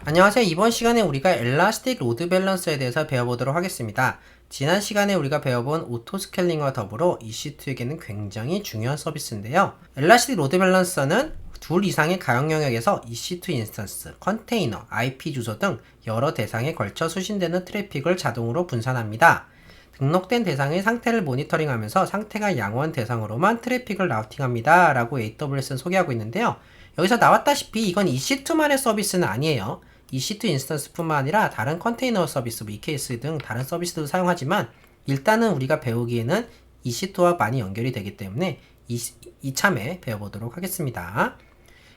안녕하세요. 이번 시간에 우리가 엘라스틱 로드 밸런서에 대해서 배워보도록 하겠습니다. 지난 시간에 우리가 배워본 오토 스케일링과 더불어 EC2에게는 굉장히 중요한 서비스인데요. 엘라스틱 로드 밸런서는 둘 이상의 가용 영역에서 EC2 인스턴스, 컨테이너, IP 주소 등 여러 대상에 걸쳐 수신되는 트래픽을 자동으로 분산합니다. 등록된 대상의 상태를 모니터링하면서 상태가 양호한 대상으로만 트래픽을 라우팅합니다. 라고 AWS는 소개하고 있는데요. 여기서 나왔다시피 이건 EC2만의 서비스는 아니에요. EC2 인스턴스 뿐만 아니라 다른 컨테이너 서비스, EKS 등 다른 서비스도 사용하지만 일단은 우리가 배우기에는 EC2와 많이 연결이 되기 때문에 이참에 배워보도록 하겠습니다.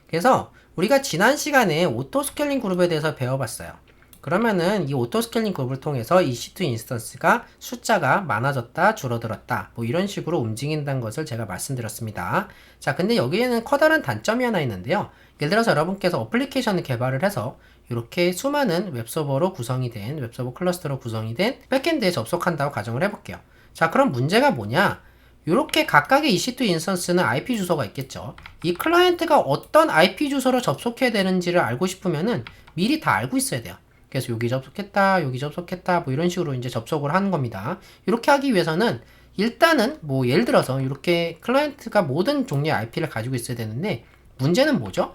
그래서 우리가 지난 시간에 오토 스케일링 그룹에 대해서 배워봤어요. 그러면은 이 오토 스케일링 그룹을 통해서 EC2 인스턴스가 숫자가 많아졌다, 줄어들었다, 뭐 이런 식으로 움직인다는 것을 제가 말씀드렸습니다. 자, 근데 여기에는 커다란 단점이 하나 있는데요. 예를 들어서 여러분께서 어플리케이션을 개발을 해서 이렇게 수많은 웹서버로 구성이 된, 웹서버 클러스터로 구성이 된 백엔드에 접속한다고 가정을 해볼게요. 자, 그럼 문제가 뭐냐? 이렇게 각각의 EC2 인스턴스는 IP 주소가 있겠죠. 이 클라이언트가 어떤 IP 주소로 접속해야 되는지를 알고 싶으면은 미리 다 알고 있어야 돼요. 그래서 여기 접속했다, 여기 접속했다, 뭐 이런 식으로 이제 접속을 하는 겁니다. 이렇게 하기 위해서는 일단은 뭐 예를 들어서 이렇게 클라이언트가 모든 종류의 IP를 가지고 있어야 되는데 문제는 뭐죠?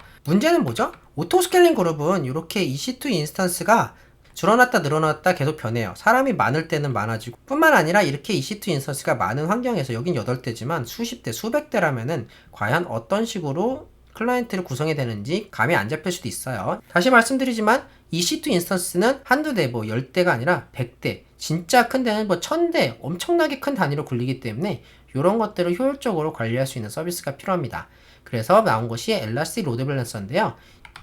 오토 스케일링 그룹은 이렇게 EC2 인스턴스가 줄어났다 늘어났다 계속 변해요. 사람이 많을 때는 많아지고 뿐만 아니라 이렇게 EC2 인스턴스가 많은 환경에서 여긴 8대지만 수십 대, 수백 대라면은 과연 어떤 식으로 클라이언트를 구성해야 되는지 감이 안 잡힐 수도 있어요. 다시 말씀드리지만 EC2 인스턴스는 한두 대, 뭐 10대가 아니라 100대, 진짜 큰 데는 뭐 1000대, 엄청나게 큰 단위로 굴리기 때문에 이런 것들을 효율적으로 관리할 수 있는 서비스가 필요합니다. 그래서 나온 것이 엘라스틱 로드 밸런서인데요.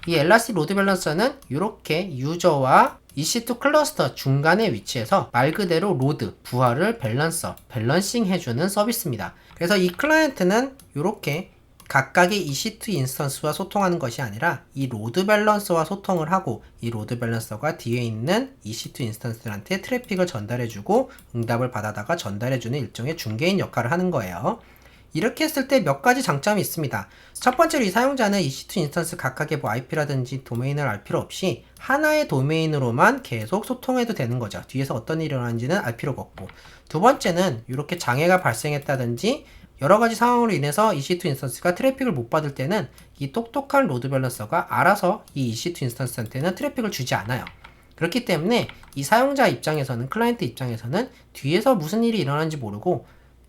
이 엘라스틱 로드 밸런서는 이렇게 유저와 EC2 클러스터 중간에 위치해서 말 그대로 로드, 부하를 밸런싱 해주는 서비스입니다. 그래서 이 클라이언트는 이렇게 각각의 EC2 인스턴스와 소통하는 것이 아니라 이 로드 밸런서와 소통을 하고 이 로드 밸런서가 뒤에 있는 EC2 인스턴스들한테 트래픽을 전달해주고 응답을 받아다가 전달해주는 일종의 중개인 역할을 하는 거예요. 이렇게 했을 때 몇 가지 장점이 있습니다. 첫 번째로 이 사용자는 EC2 인스턴스 각각의 뭐 IP라든지 도메인을 알 필요 없이 하나의 도메인으로만 계속 소통해도 되는 거죠. 뒤에서 어떤 일이 일어나는지는 알 필요가 없고. 두 번째는 이렇게 장애가 발생했다든지 여러 가지 상황으로 인해서 EC2 인스턴스가 트래픽을 못 받을 때는 이 똑똑한 로드 밸런서가 알아서 이 EC2 인스턴스한테는 트래픽을 주지 않아요. 그렇기 때문에 이 사용자 입장에서는, 클라이언트 입장에서는 뒤에서 무슨 일이 일어나는지 모르고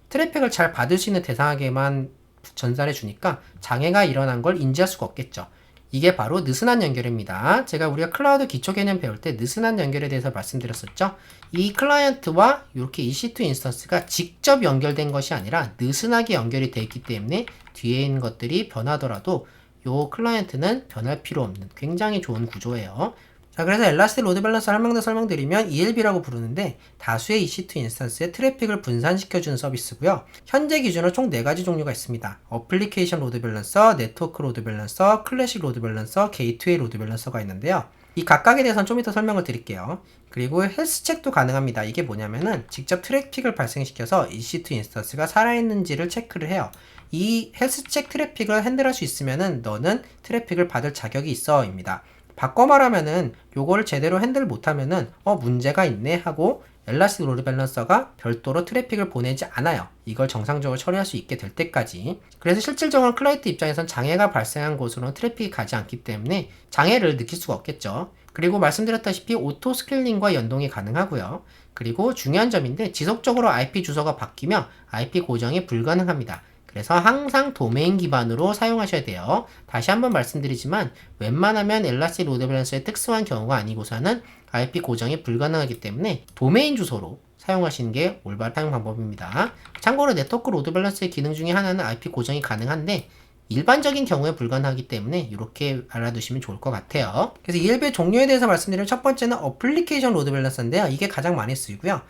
트래픽을 잘 받을 수 있는 대상에게만 전달해 주니까 장애가 일어난 걸 인지할 수가 없겠죠. 이게 바로 느슨한 연결입니다. 우리가 클라우드 기초 개념 배울 때 느슨한 연결에 대해서 말씀드렸었죠. 이 클라이언트와 이렇게 EC2 인스턴스가 직접 연결된 것이 아니라 느슨하게 연결이 되어 있기 때문에 뒤에 있는 것들이 변하더라도 이 클라이언트는 변할 필요 없는 굉장히 좋은 구조예요. 자, 그래서 엘라스틱 로드 밸런서를 한 번 더 설명드리면 ELB라고 부르는데 다수의 EC2 인스턴스의 트래픽을 분산시켜주는 서비스고요. 현재 기준으로 총 4가지 종류가 있습니다. 어플리케이션 로드 밸런서, 네트워크 로드 밸런서, 클래식 로드 밸런서, 게이트웨이 로드 밸런서가 있는데요. 이 각각에 대해서는 좀 이따 설명을 드릴게요. 그리고 헬스 체크도 가능합니다. 이게 뭐냐면은 직접 트래픽을 발생시켜서 EC2 인스턴스가 살아있는지를 체크를 해요. 이 헬스 체크 트래픽을 핸들할 수 있으면은 너는 트래픽을 받을 자격이 있어 입니다. 바꿔 말하면은 요거를 제대로 핸들 못하면은 문제가 있네 하고 엘라스틱 로드 밸런서가 별도로 트래픽을 보내지 않아요. 이걸 정상적으로 처리할 수 있게 될 때까지. 그래서 실질적으로 클라이언트 입장에선 장애가 발생한 곳으로는 트래픽이 가지 않기 때문에 장애를 느낄 수가 없겠죠. 그리고 말씀드렸다시피 오토 스케일링과 연동이 가능하고요. 그리고 중요한 점인데 지속적으로 IP 주소가 바뀌며 IP 고정이 불가능합니다. 그래서 항상 도메인 기반으로 사용하셔야 돼요. 다시 한번 말씀드리지만 웬만하면 엘라스틱 로드 밸런서의 특수한 경우가 아니고서는 IP 고정이 불가능하기 때문에 도메인 주소로 사용하시는 게 올바른 사용 방법입니다. 참고로 네트워크 로드 밸런서의 기능 중에 하나는 IP 고정이 가능한데 일반적인 경우에 불가능하기 때문에 이렇게 알아두시면 좋을 것 같아요. 그래서 ELB의 종류에 대해서 말씀드리면 첫 번째는 어플리케이션 로드 밸런서인데요. 이게 가장 많이 쓰이고요.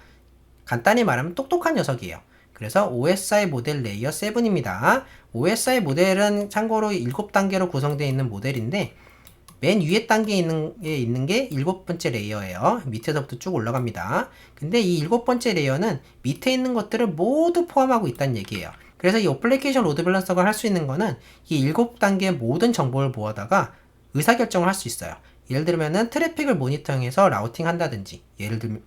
간단히 말하면 똑똑한 녀석이에요. 그래서 OSI 모델 레이어 7입니다. OSI 모델은 참고로 7단계로 구성되어 있는 모델인데 맨 위에 단계에 있는 게 7번째 레이어예요. 밑에서부터 쭉 올라갑니다. 근데 이 7번째 레이어는 밑에 있는 것들을 모두 포함하고 있다는 얘기예요. 그래서 이 어플리케이션 로드 밸런서가 할 수 있는 거는 이 7단계의 모든 정보를 모아다가 의사결정을 할 수 있어요. 예를 들면은 트래픽을 모니터링해서 라우팅 한다든지, 예를 들면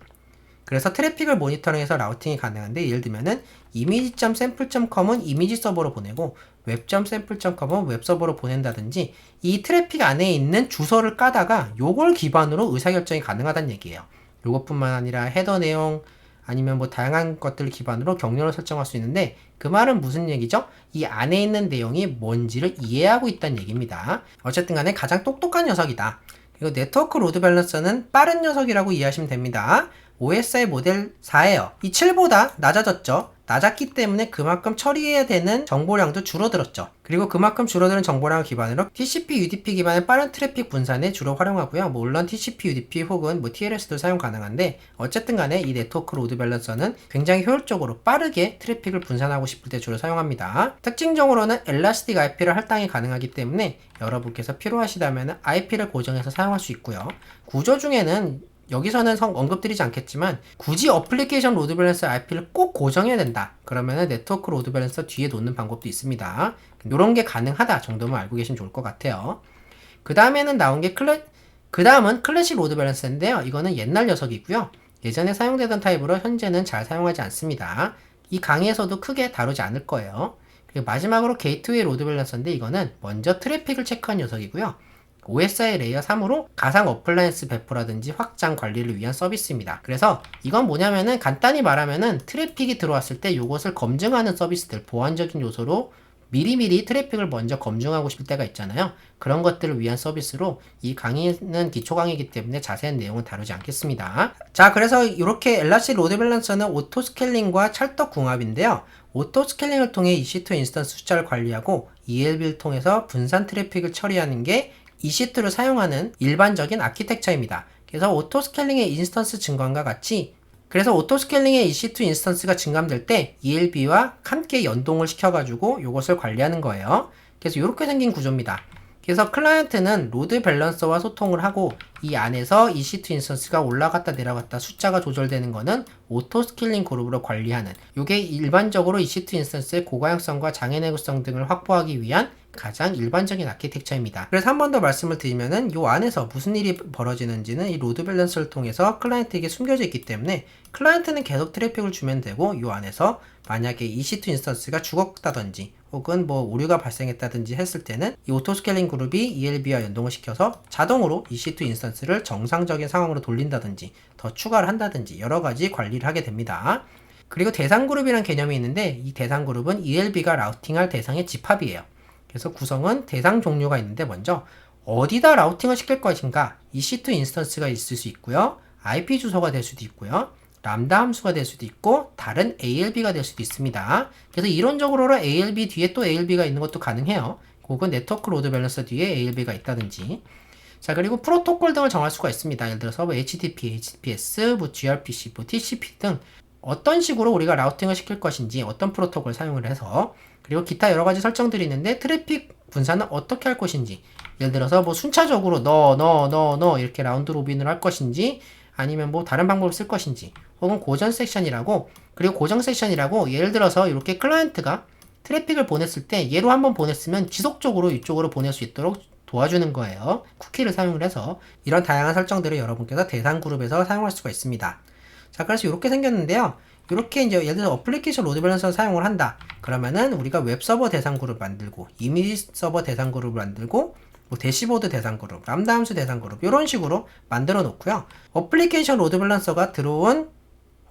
그래서 트래픽을 모니터링해서 라우팅이 가능한데, 예를 들면은 image.sample.com은 이미지 서버로 보내고 web.sample.com은 웹 서버로 보낸다든지, 이 트래픽 안에 있는 주소를 까다가 요걸 기반으로 의사결정이 가능하다는 얘기예요. 요것뿐만 아니라 헤더 내용 아니면 뭐 다양한 것들을 기반으로 경로를 설정할 수 있는데, 그 말은 무슨 얘기죠? 이 안에 있는 내용이 뭔지를 이해하고 있다는 얘기입니다. 어쨌든 간에 가장 똑똑한 녀석이다. 그리고 네트워크 로드 밸런서는 빠른 녀석이라고 이해하시면 됩니다. OSI 모델 4예요. 이 7보다 낮아졌죠. 낮았기 때문에 그만큼 처리해야 되는 정보량도 줄어들었죠. 그리고 그만큼 줄어드는 정보량을 기반으로 TCP, UDP 기반의 빠른 트래픽 분산에 주로 활용하고요. 물론 TCP, UDP 혹은 뭐 TLS도 사용 가능한데, 어쨌든 간에 이 네트워크 로드 밸런서는 굉장히 효율적으로 빠르게 트래픽을 분산하고 싶을 때 주로 사용합니다. 특징적으로는 엘라스틱 IP를 할당이 가능하기 때문에 여러분께서 필요하시다면 IP를 고정해서 사용할 수 있고요. 구조 중에는 여기서는 언급드리지 않겠지만, 굳이 어플리케이션 로드 밸런서 IP를 꼭 고정해야 된다 그러면은 네트워크 로드 밸런서 뒤에 놓는 방법도 있습니다. 이런 게 가능하다 정도만 알고 계시면 좋을 것 같아요. 그 다음에는 나온 게 그 다음은 클래식 로드 밸런서인데요. 이거는 옛날 녀석이고요. 예전에 사용되던 타입으로 현재는 잘 사용하지 않습니다. 이 강의에서도 크게 다루지 않을 거예요. 그리고 마지막으로 게이트웨이 로드 밸런서인데, 이거는 먼저 트래픽을 체크한 녀석이고요. OSI 레이어 3으로 가상 어플라이언스 배포라든지 확장 관리를 위한 서비스입니다. 그래서 이건 뭐냐면은 간단히 말하면은 트래픽이 들어왔을 때 이것을 검증하는 서비스들, 보안적인 요소로 미리미리 트래픽을 먼저 검증하고 싶을 때가 있잖아요. 그런 것들을 위한 서비스로, 이 강의는 기초 강의이기 때문에 자세한 내용은 다루지 않겠습니다. 자, 그래서 이렇게 엘라스틱 로드 밸런서는 오토 스케일링과 찰떡궁합인데요. 오토 스케일링을 통해 EC2 인스턴스 숫자를 관리하고 ELB를 통해서 분산 트래픽을 처리하는 게 EC2를 사용하는 일반적인 아키텍처입니다. 그래서 오토스케일링의 인스턴스 증감과 같이, 그래서 오토스케일링의 EC2 인스턴스가 증감될 때 ELB와 함께 연동을 시켜가지고 이것을 관리하는 거예요. 그래서 이렇게 생긴 구조입니다. 그래서 클라이언트는 로드 밸런서와 소통을 하고, 이 안에서 EC2 인스턴스가 올라갔다 내려갔다 숫자가 조절되는 거는 오토스케일링 그룹으로 관리하는, 이게 일반적으로 EC2 인스턴스의 고가용성과 장애 내구성 등을 확보하기 위한 가장 일반적인 아키텍처입니다. 그래서 한 번 더 말씀을 드리면은, 이 안에서 무슨 일이 벌어지는지는 이 로드 밸런서를 통해서 클라이언트에게 숨겨져 있기 때문에, 클라이언트는 계속 트래픽을 주면 되고, 이 안에서 만약에 EC2 인스턴스가 죽었다든지 혹은 뭐 오류가 발생했다든지 했을 때는 이 오토스케일링 그룹이 ELB와 연동을 시켜서 자동으로 EC2 인스턴스를 정상적인 상황으로 돌린다든지 더 추가를 한다든지 여러 가지 관리를 하게 됩니다. 그리고 대상 그룹이라는 개념이 있는데, 이 대상 그룹은 ELB가 라우팅할 대상의 집합이에요. 그래서 구성은 대상 종류가 있는데, 먼저 어디다 라우팅을 시킬 것인가, EC2 인스턴스가 있을 수 있고요. IP 주소가 될 수도 있고요. 람다 함수가 될 수도 있고 다른 ALB가 될 수도 있습니다. 그래서 이론적으로는 ALB 뒤에 또 ALB가 있는 것도 가능해요. 혹은 네트워크 로드 밸런서 뒤에 ALB가 있다든지. 자, 그리고 프로토콜 등을 정할 수가 있습니다. 예를 들어서 뭐 HTTP, HTTPS, 뭐 gRPC, 뭐 TCP 등 어떤 식으로 우리가 라우팅을 시킬 것인지, 어떤 프로토콜 사용을 해서, 그리고 기타 여러 가지 설정들이 있는데 트래픽 분산은 어떻게 할 것인지, 예를 들어서 뭐 순차적으로 너 이렇게 라운드 로빈을 할 것인지, 아니면 뭐 다른 방법을 쓸 것인지, 혹은 고전 섹션이라고, 그리고 고정 섹션이라고, 예를 들어서 이렇게 클라이언트가 트래픽을 보냈을 때 얘로 한번 보냈으면 지속적으로 이쪽으로 보낼 수 있도록 도와주는 거예요. 쿠키를 사용을 해서. 이런 다양한 설정들을 여러분께서 대상 그룹에서 사용할 수가 있습니다. 자, 그래서 이렇게 생겼는데요. 이렇게 이제 예를 들어서 어플리케이션 로드 밸런서를 사용을 한다 그러면은, 우리가 웹 서버 대상 그룹 만들고, 이미지 서버 대상 그룹을 만들고, 뭐 대시보드 대상 그룹, 람다 함수 대상 그룹, 이런 식으로 만들어 놓고요. 어플리케이션 로드 밸런서가 들어온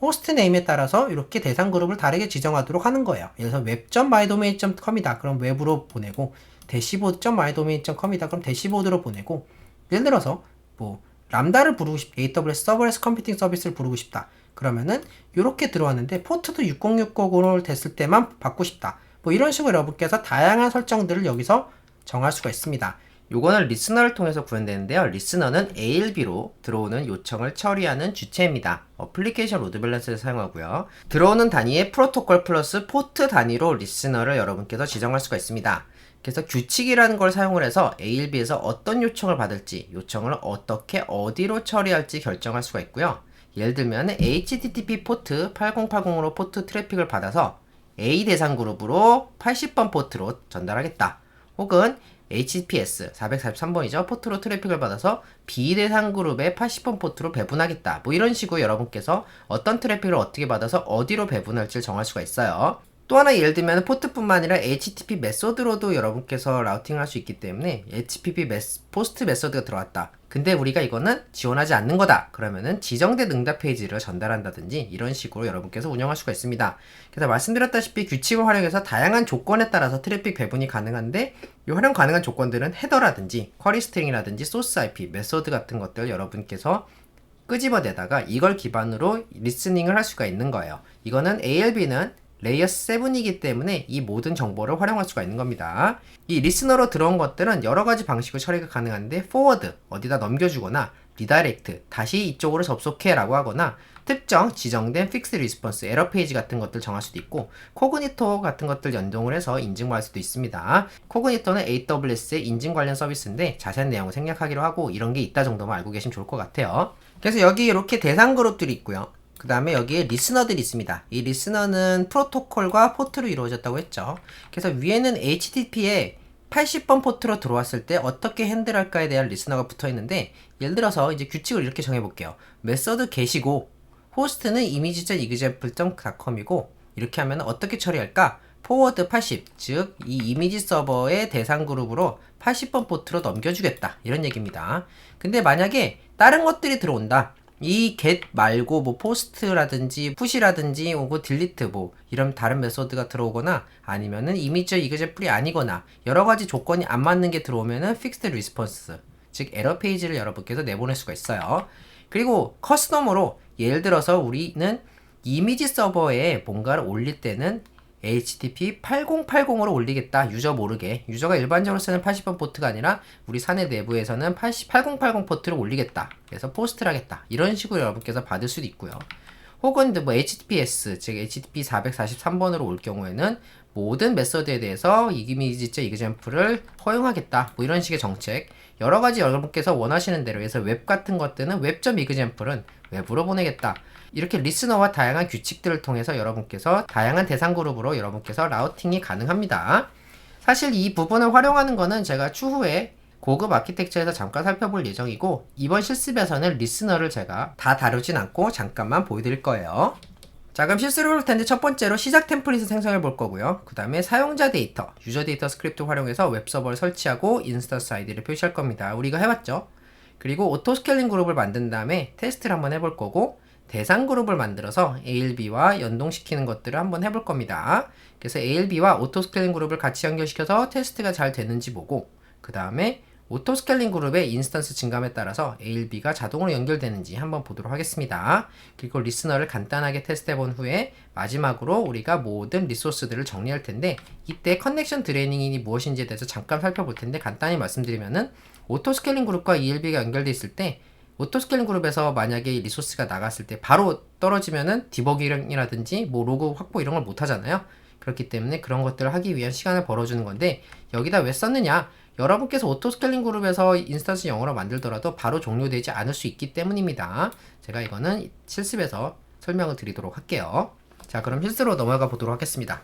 호스트 네임에 따라서 이렇게 대상 그룹을 다르게 지정하도록 하는 거예요. 예를 들어서 web.mydomain.com이다 그럼 웹으로 보내고, 대시보드.mydomain.com이다 그럼 대시보드로 보내고, 예를 들어서 뭐 람다를 부르고 싶다, AWS 서버레스 컴퓨팅 서비스를 부르고 싶다 그러면은 이렇게 들어왔는데 포트도 6060으로 됐을 때만 받고 싶다, 뭐 이런 식으로 여러분께서 다양한 설정들을 여기서 정할 수가 있습니다. 요거는 리스너를 통해서 구현되는데요. 리스너는 ALB로 들어오는 요청을 처리하는 주체입니다. 어플리케이션 로드 밸런서를 사용하고요. 들어오는 단위의 프로토콜 플러스 포트 단위로 리스너를 여러분께서 지정할 수가 있습니다. 그래서 규칙이라는 걸 사용을 해서 ALB에서 어떤 요청을 받을지, 요청을 어떻게 어디로 처리할지 결정할 수가 있고요. 예를 들면 HTTP 포트 8080으로 포트 트래픽을 받아서 A 대상 그룹으로 80번 포트로 전달하겠다. 혹은 HTTPS 443번이죠. 포트로 트래픽을 받아서 B 대상 그룹의 80번 포트로 배분하겠다. 뭐 이런 식으로 여러분께서 어떤 트래픽을 어떻게 받아서 어디로 배분할지를 정할 수가 있어요. 또 하나 예를 들면 포트뿐만 아니라 HTTP 메소드로도 여러분께서 라우팅을 할 수 있기 때문에 HTTP 포스트 메소드가 들어왔다. 근데 우리가 이거는 지원하지 않는 거다. 그러면은 지정된 응답 페이지를 전달한다든지 이런 식으로 여러분께서 운영할 수가 있습니다. 그래서 말씀드렸다시피 규칙을 활용해서 다양한 조건에 따라서 트래픽 배분이 가능한데 이 활용 가능한 조건들은 헤더라든지 쿼리 스트링이라든지 소스 IP, 메소드 같은 것들 여러분께서 끄집어내다가 이걸 기반으로 리스닝을 할 수가 있는 거예요. 이거는 ALB는 레이어 7이기 때문에 이 모든 정보를 활용할 수가 있는 겁니다. 이 리스너로 들어온 것들은 여러가지 방식으로 처리가 가능한데 forward, 어디다 넘겨주거나 redirect, 다시 이쪽으로 접속해 라고 하거나 특정 지정된 fixed response, 에러 페이지 같은 것들 정할 수도 있고 코그니토 같은 것들 연동을 해서 인증할 수도 있습니다. 코그니토는 AWS의 인증 관련 서비스인데 자세한 내용을 생략하기로 하고 이런 게 있다 정도만 알고 계시면 좋을 것 같아요. 그래서 여기 이렇게 대상 그룹들이 있고요. 그 다음에 여기에 리스너들이 있습니다. 이 리스너는 프로토콜과 포트로 이루어졌다고 했죠. 그래서 위에는 HTTP에 80번 포트로 들어왔을 때 어떻게 핸들할까에 대한 리스너가 붙어 있는데 예를 들어서 이제 규칙을 이렇게 정해 볼게요. 메서드 게시고 호스트는 image.example.com이고 이렇게 하면 어떻게 처리할까? forward 80, 즉 이 이미지 서버의 대상 그룹으로 80번 포트로 넘겨주겠다 이런 얘기입니다. 근데 만약에 다른 것들이 들어온다. 이 get 말고 뭐 post라든지 push라든지 혹은 delete 뭐 이런 다른 메소드가 들어오거나 아니면은 이미지 example이 아니거나 여러가지 조건이 안 맞는 게 들어오면은 fixed response 즉 에러 페이지를 여러분께서 내보낼 수가 있어요. 그리고 커스텀으로 예를 들어서 우리는 이미지 서버에 뭔가를 올릴 때는 HTTP 8080으로 올리겠다. 유저 모르게. 유저가 일반적으로 쓰는 80번 포트가 아니라 우리 사내 내부에서는 8080 포트를 올리겠다. 그래서 포스트를 하겠다. 이런 식으로 여러분께서 받을 수도 있고요. 혹은 뭐 HTTPS, 즉 HTTP 443번으로 올 경우에는 모든 메서드에 대해서 이미지.example을 허용하겠다. 뭐 이런 식의 정책. 여러 가지 여러분께서 원하시는 대로 해서 웹 같은 것들은 web.example은 웹으로 보내겠다. 이렇게 리스너와 다양한 규칙들을 통해서 여러분께서 다양한 대상 그룹으로 여러분께서 라우팅이 가능합니다. 사실 이 부분을 활용하는 거는 제가 추후에 고급 아키텍처에서 잠깐 살펴볼 예정이고 이번 실습에서는 리스너를 제가 다 다루진 않고 잠깐만 보여드릴 거예요. 자, 그럼 실수를 볼 텐데 첫 번째로 시작 템플릿을 생성해 볼 거고요. 그 다음에 사용자 데이터, 유저 데이터 스크립트 활용해서 웹서버를 설치하고 인스턴스 아이디를 표시할 겁니다. 우리가 해봤죠? 그리고 오토 스케일링 그룹을 만든 다음에 테스트를 한번 해볼 거고 대상 그룹을 만들어서 ALB와 연동시키는 것들을 한번 해볼 겁니다. 그래서 ALB와 오토 스케일링 그룹을 같이 연결시켜서 테스트가 잘 되는지 보고 그 다음에 오토 스케일링 그룹의 인스턴스 증감에 따라서 ALB가 자동으로 연결되는지 한번 보도록 하겠습니다. 그리고 리스너를 간단하게 테스트해 본 후에 마지막으로 우리가 모든 리소스들을 정리할 텐데 이때 커넥션 드레이닝이 무엇인지에 대해서 잠깐 살펴볼 텐데 간단히 말씀드리면은 오토 스케일링 그룹과 ELB가 연결되어 있을 때 오토 스케일링 그룹에서 만약에 리소스가 나갔을 때 바로 떨어지면은 디버깅이라든지 뭐 로그 확보 이런 걸 못 하잖아요. 그렇기 때문에 그런 것들을 하기 위한 시간을 벌어주는 건데 여기다 왜 썼느냐? 여러분께서 오토 스케일링 그룹에서 인스턴스 영어로 만들더라도 바로 종료되지 않을 수 있기 때문입니다. 제가 이거는 실습에서 설명을 드리도록 할게요. 자, 그럼 실습으로 넘어가 보도록 하겠습니다.